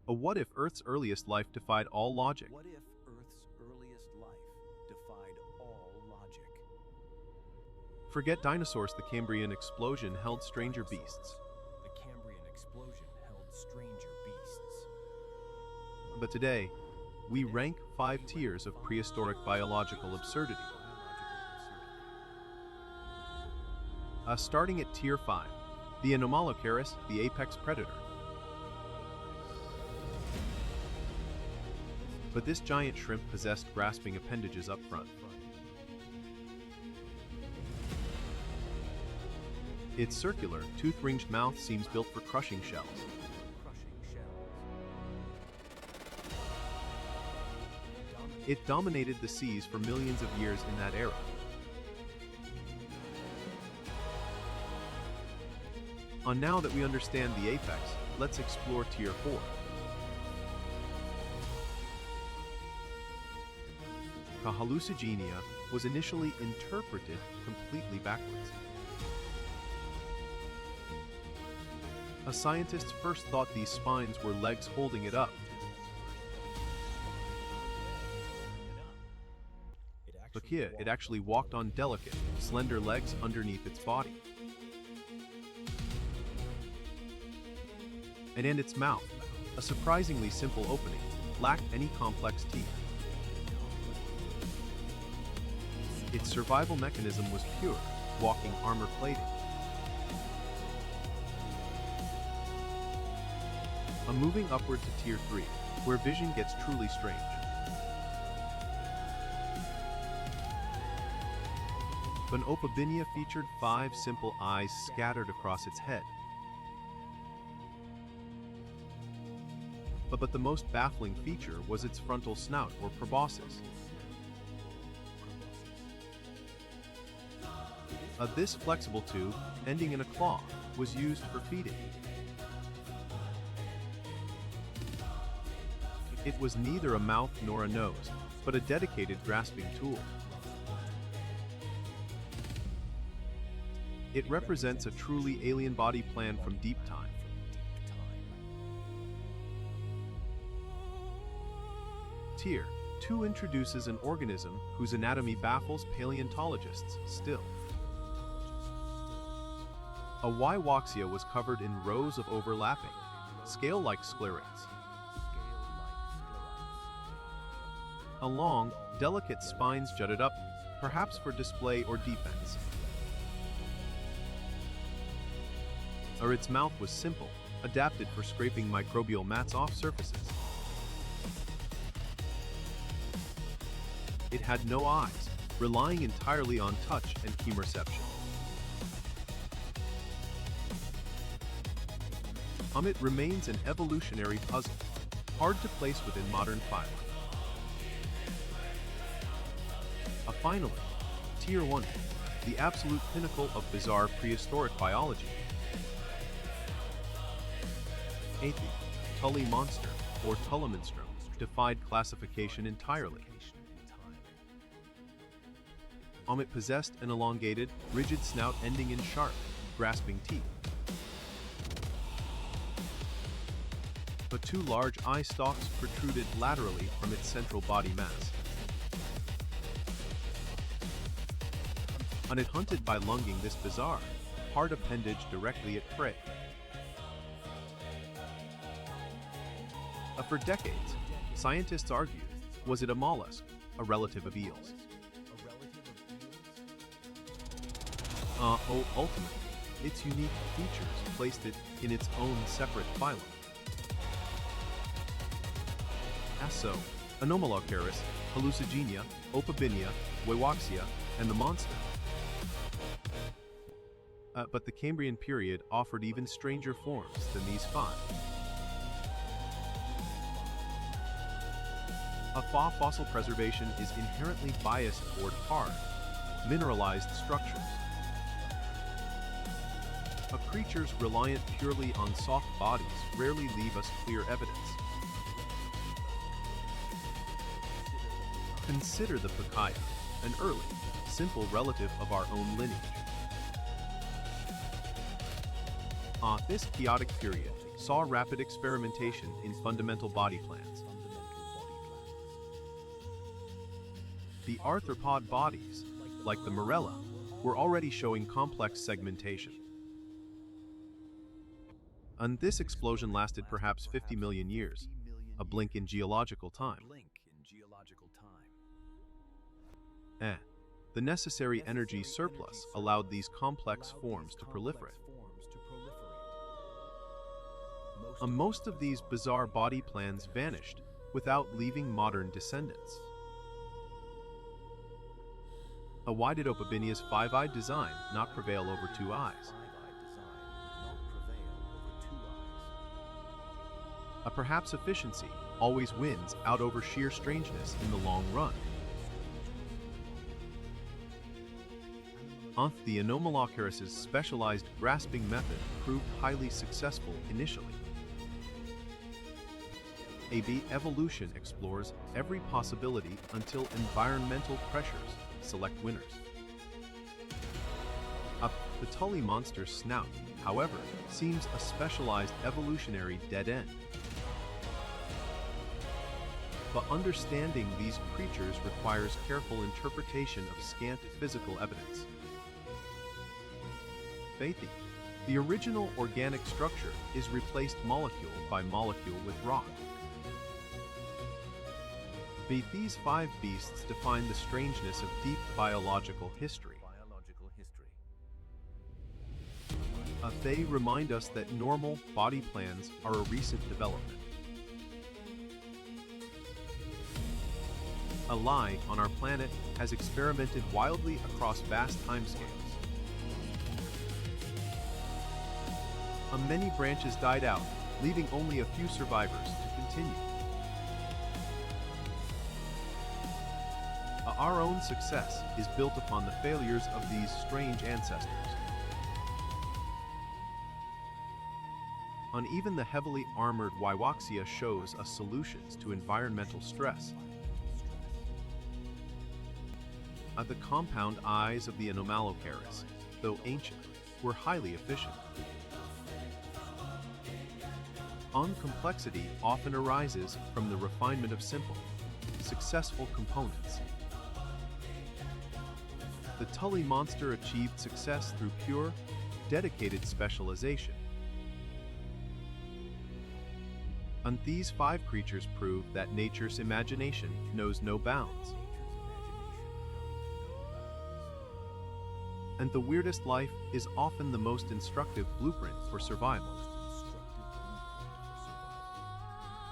A what if Earth's earliest life defied all logic? What if Earth's earliest life defied all logic? Forget dinosaurs, the Cambrian explosion held stranger beasts. The Cambrian explosion held stranger beasts. But today, we rank 5 tiers of prehistoric biological absurdity. Starting at Tier 5, the Anomalocaris, the apex predator. But this giant shrimp possessed grasping appendages up front. Its circular, tooth-ringed mouth seems built for crushing shells. It dominated the seas for millions of years in that era. And now that we understand the apex, let's explore Tier 4. Hallucigenia was initially interpreted completely backwards. Scientists first thought these spines were legs holding it up. But here, it actually walked on delicate, slender legs underneath its body. And in its mouth, a surprisingly simple opening, lacked any complex teeth. Its survival mechanism was pure, walking armor plating. Moving upward to Tier 3, where vision gets truly strange. An Opabinia featured 5 simple eyes scattered across its head. But the most baffling feature was its frontal snout, or proboscis. This flexible tube, ending in a claw, was used for feeding. It was neither a mouth nor a nose, but a dedicated grasping tool. It represents a truly alien body plan from deep time. Tier 2 introduces an organism whose anatomy baffles paleontologists still. A Wywaxia was covered in rows of overlapping, scale-like sclerites. Long, delicate spines jutted up, perhaps for display or defense. Or its mouth was simple, adapted for scraping microbial mats off surfaces. It had no eyes, relying entirely on touch and chemoreception. It remains an evolutionary puzzle, hard to place within modern phyla. Finally, Tier 1, the absolute pinnacle of bizarre prehistoric biology. Tully Monster, or Tully Monster, defied classification entirely. It possessed an elongated, rigid snout ending in sharp, grasping teeth. But 2 large eye stalks protruded laterally from its central body mass. It hunted by lunging this bizarre, hard appendage directly at prey. For decades, scientists argued, was it a mollusk, a relative of eels? Ultimately, its unique features placed it in its own separate phylum. As so, Anomalocaris, Hallucigenia, Opabinia, Wywaxia, and the monster. But the Cambrian period offered even stranger forms than these 5. Fossil preservation is inherently biased toward hard, mineralized structures. Creatures reliant purely on soft bodies rarely leave us clear evidence. Consider the Pacaya, an early, simple relative of our own lineage. This chaotic period saw rapid experimentation in fundamental body plans. The arthropod bodies, like the morella, were already showing complex segmentation. And this explosion lasted perhaps 50 million years, a blink in geological time. The necessary energy surplus allowed these complex forms to proliferate. Most of these bizarre body plans vanished without leaving modern descendants. Why did Opabinia's five-eyed design not prevail over two eyes? Perhaps efficiency always wins out over sheer strangeness in the long run. The Anomalocaris' specialized grasping method proved highly successful initially. AB evolution explores every possibility until environmental pressures select winners. The Tully Monster's snout, however, seems a specialized evolutionary dead end. But understanding these creatures requires careful interpretation of scant physical evidence. Faithy, the original organic structure is replaced molecule by molecule with rock. These five beasts define the strangeness of deep biological history. They remind us that normal body plans are a recent development. Life on our planet has experimented wildly across vast timescales. Many branches died out, leaving only a few survivors to continue. Our own success is built upon the failures of these strange ancestors. Even the heavily armored Wywaxia shows us solutions to environmental stress. The compound eyes of the Anomalocaris, though ancient, were highly efficient. Complexity often arises from the refinement of simple, successful components. The Tully Monster achieved success through pure, dedicated specialization. And these five creatures prove that nature's imagination knows no bounds. And the weirdest life is often the most instructive blueprint for survival.